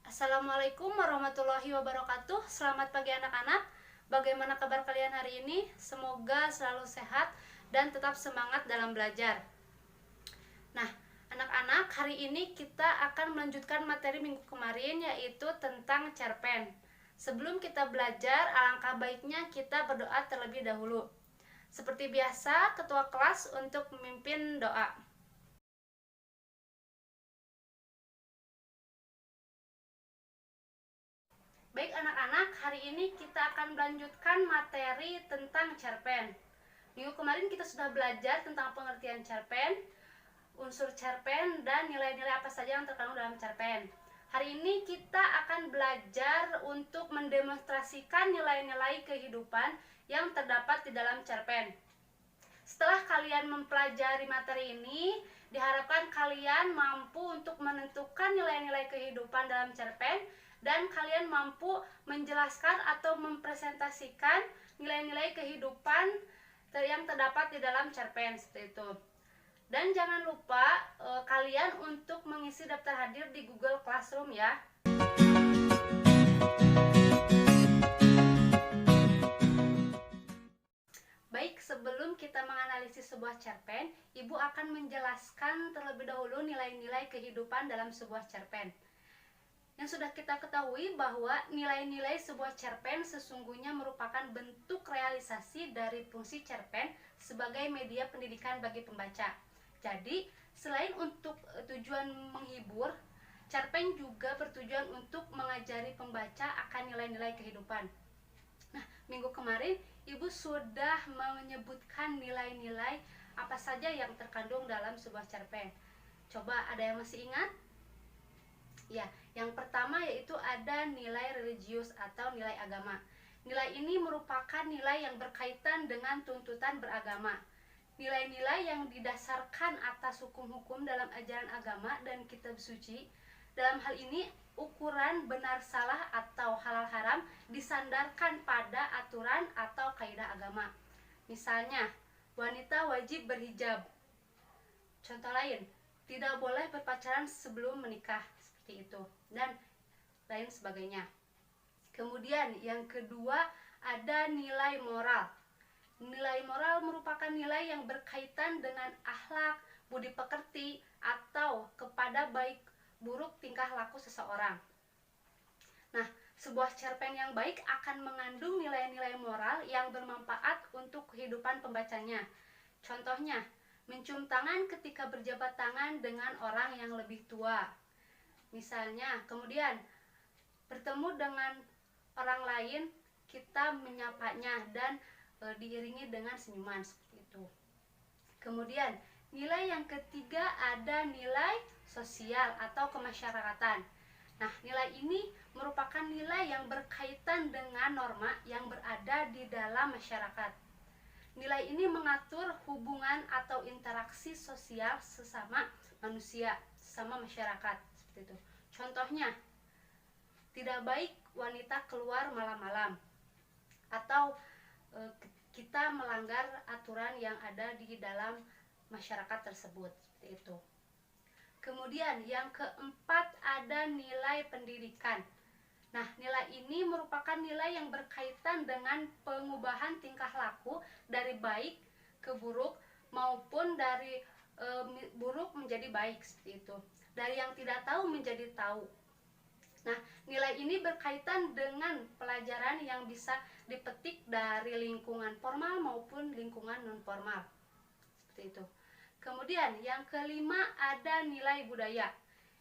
Assalamualaikum warahmatullahi wabarakatuh. Selamat pagi anak-anak. Bagaimana kabar kalian hari ini? Semoga selalu sehat dan tetap semangat dalam belajar. Nah, anak-anak, hari ini kita akan melanjutkan materi minggu kemarin, yaitu tentang cerpen. Sebelum kita belajar, alangkah baiknya kita berdoa terlebih dahulu. Seperti biasa, ketua kelas untuk memimpin doa. Baik anak-anak, hari ini kita akan melanjutkan materi tentang cerpen. Minggu kemarin kita sudah belajar tentang pengertian cerpen, unsur cerpen, dan nilai-nilai apa saja yang terkandung dalam cerpen. Hari ini kita akan belajar untuk mendemonstrasikan nilai-nilai kehidupan yang terdapat di dalam cerpen. Setelah kalian mempelajari materi ini, diharapkan kalian mampu untuk menentukan nilai-nilai kehidupan dalam cerpen dan kalian mampu menjelaskan atau mempresentasikan nilai-nilai kehidupan yang terdapat di dalam cerpen seperti itu. Dan jangan lupa kalian untuk mengisi daftar hadir di Google Classroom ya. Baik, sebelum kita menganalisis sebuah cerpen, Ibu akan menjelaskan terlebih dahulu nilai-nilai kehidupan dalam sebuah cerpen. Yang sudah kita ketahui bahwa nilai-nilai sebuah cerpen sesungguhnya merupakan bentuk realisasi dari fungsi cerpen sebagai media pendidikan bagi pembaca. Jadi, selain untuk tujuan menghibur, cerpen juga bertujuan untuk mengajari pembaca akan nilai-nilai kehidupan. Nah, minggu kemarin Ibu sudah menyebutkan nilai-nilai apa saja yang terkandung dalam sebuah cerpen. Coba ada yang masih ingat? Ya, yang pertama yaitu ada nilai religius atau nilai agama. Nilai ini merupakan nilai yang berkaitan dengan tuntutan beragama. Nilai-nilai yang didasarkan atas hukum-hukum dalam ajaran agama dan kitab suci. Dalam hal ini, ukuran benar salah atau halal haram disandarkan pada aturan atau kaidah agama. Misalnya, wanita wajib berhijab. Contoh lain, tidak boleh berpacaran sebelum menikah, seperti itu, dan lain sebagainya. Kemudian yang kedua ada nilai moral. Nilai moral merupakan nilai yang berkaitan dengan akhlak, budi pekerti, atau kepada baik buruk tingkah laku seseorang. Nah, sebuah cerpen yang baik akan mengandung nilai-nilai moral yang bermanfaat untuk kehidupan pembacanya. Contohnya, mencium tangan ketika berjabat tangan dengan orang yang lebih tua. Misalnya, kemudian bertemu dengan orang lain, kita menyapanya dan diiringi dengan senyuman seperti itu. Kemudian, nilai yang ketiga ada nilai sosial atau kemasyarakatan. Nah, nilai ini merupakan nilai yang berkaitan dengan norma yang berada di dalam masyarakat. Nilai ini mengatur hubungan atau interaksi sosial sesama manusia, sesama masyarakat seperti itu. Contohnya, tidak baik wanita keluar malam-malam, atau kita melanggar aturan yang ada di dalam masyarakat tersebut, seperti itu. Kemudian yang keempat ada nilai pendidikan. Nah, nilai ini merupakan nilai yang berkaitan dengan pengubahan tingkah laku dari baik ke buruk maupun dari buruk menjadi baik, seperti itu. Dari yang tidak tahu menjadi tahu. Nah, nilai ini berkaitan dengan pelajaran yang bisa dipetik dari lingkungan formal maupun lingkungan non formal. Seperti itu. Kemudian yang kelima ada nilai budaya.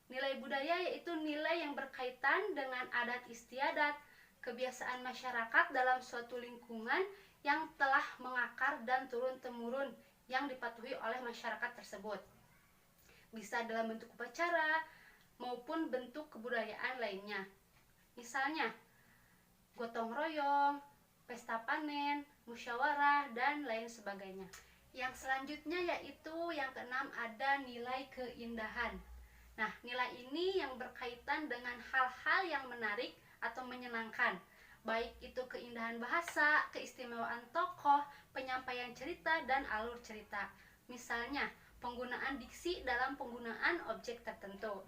Nilai budaya yaitu nilai yang berkaitan dengan adat istiadat, kebiasaan masyarakat dalam suatu lingkungan yang telah mengakar dan turun-temurun yang dipatuhi oleh masyarakat tersebut. Bisa dalam bentuk upacara maupun bentuk kebudayaan lainnya. Misalnya, gotong royong, pesta panen, musyawarah, dan lain sebagainya. Yang selanjutnya yaitu yang keenam ada nilai keindahan. Nah, nilai ini yang berkaitan dengan hal-hal yang menarik atau menyenangkan, baik itu keindahan bahasa, keistimewaan tokoh, penyampaian cerita, dan alur cerita. Misalnya, penggunaan diksi dalam penggunaan objek tertentu.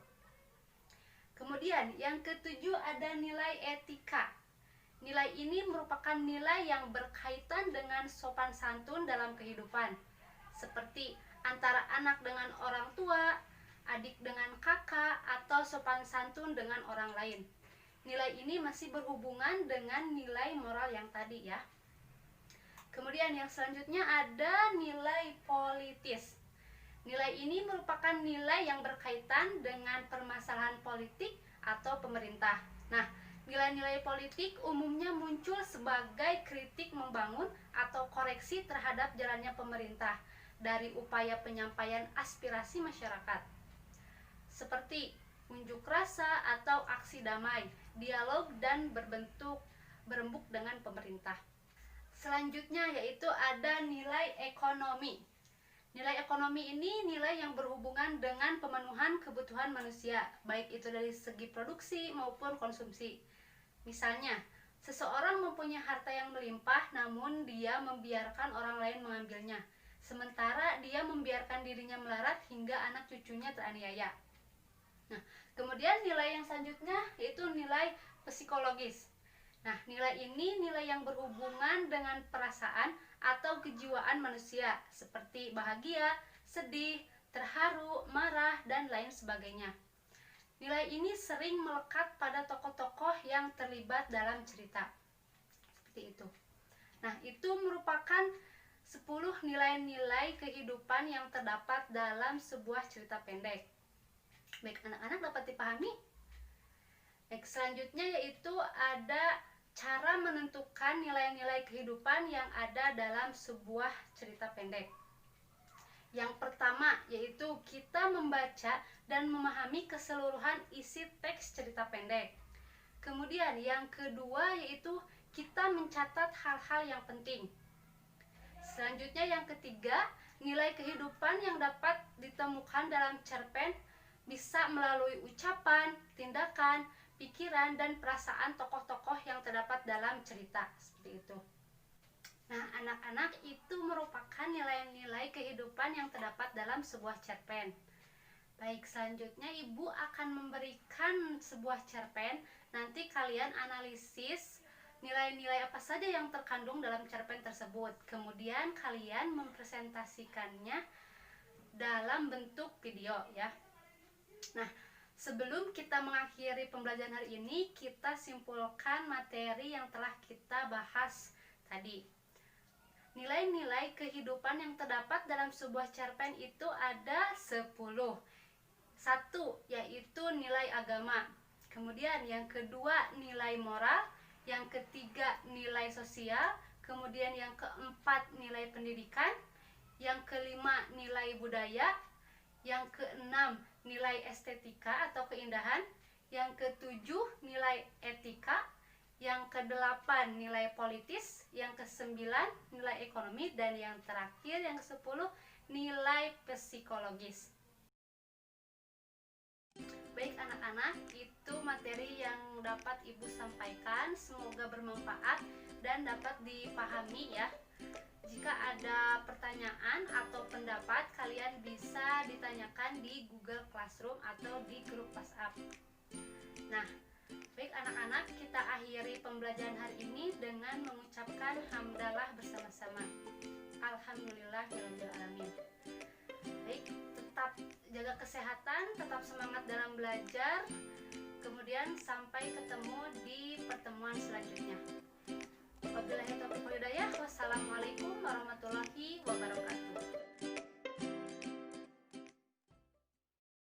Kemudian yang ketujuh ada nilai etika. Nilai ini merupakan nilai yang berkaitan dengan sopan santun dalam kehidupan, seperti antara anak dengan orang tua, adik dengan kakak, atau sopan santun dengan orang lain. Nilai ini masih berhubungan dengan nilai moral yang tadi ya. Kemudian yang selanjutnya ada nilai politis. Nilai ini merupakan nilai yang berkaitan dengan permasalahan politik atau pemerintah. Nah, nilai-nilai politik umumnya muncul sebagai kritik membangun atau koreksi terhadap jalannya pemerintah dari upaya penyampaian aspirasi masyarakat, seperti unjuk rasa atau aksi damai, dialog dan berembuk dengan pemerintah. Selanjutnya yaitu ada nilai ekonomi. Nilai ekonomi ini nilai yang berhubungan dengan pemenuhan kebutuhan manusia, baik itu dari segi produksi maupun konsumsi. Misalnya, seseorang mempunyai harta yang melimpah namun dia membiarkan orang lain mengambilnya, sementara dia membiarkan dirinya melarat hingga anak cucunya teraniaya. Nah, kemudian nilai yang selanjutnya yaitu nilai psikologis. Nah, nilai ini nilai yang berhubungan dengan perasaan atau kejiwaan manusia, seperti bahagia, sedih, terharu, marah, dan lain sebagainya. Nilai ini sering melekat pada tokoh-tokoh yang terlibat dalam cerita. Seperti itu. Nah, itu merupakan 10 nilai-nilai kehidupan yang terdapat dalam sebuah cerita pendek. Baik, anak-anak dapat dipahami? Baik, selanjutnya yaitu ada cara menentukan nilai-nilai kehidupan yang ada dalam sebuah cerita pendek. Yang pertama yaitu kita membaca dan memahami keseluruhan isi teks cerita pendek. Kemudian yang kedua yaitu kita mencatat hal-hal yang penting. Selanjutnya yang ketiga, nilai kehidupan yang dapat ditemukan dalam cerpen bisa melalui ucapan, tindakan, pikiran, dan perasaan tokoh-tokoh yang terdapat dalam cerita, seperti itu. Nah, anak-anak, itu merupakan nilai-nilai kehidupan yang terdapat dalam sebuah cerpen. Baik, selanjutnya Ibu akan memberikan sebuah cerpen. Nanti kalian analisis nilai-nilai apa saja yang terkandung dalam cerpen tersebut. Kemudian kalian mempresentasikannya dalam bentuk video ya. Nah, sebelum kita mengakhiri pembelajaran hari ini, kita simpulkan materi yang telah kita bahas tadi. Nilai-nilai kehidupan yang terdapat dalam sebuah cerpen itu ada 10. 1, yaitu nilai agama. Kemudian yang kedua, nilai moral. Yang ketiga, nilai sosial. Kemudian yang keempat, nilai pendidikan. Yang kelima, nilai budaya. Yang keenam, nilai estetika atau keindahan. Yang ketujuh, nilai etika. Yang kedelapan, nilai politis. Yang kesembilan, nilai ekonomi. Dan yang terakhir, yang kesepuluh, nilai psikologis. Baik anak-anak, itu materi yang dapat Ibu sampaikan. Semoga bermanfaat dan dapat dipahami ya. Jika ada pertanyaan atau pendapat, kalian bisa ditanyakan di Google Classroom atau di grup WhatsApp. Nah, baik anak-anak, kita akhiri pembelajaran hari ini dengan mengucapkan hamdalah bersama-sama. Alhamdulillahirabbil alamin. Baik, tetap jaga kesehatan, tetap semangat dalam belajar. Kemudian sampai ketemu di pertemuan selanjutnya.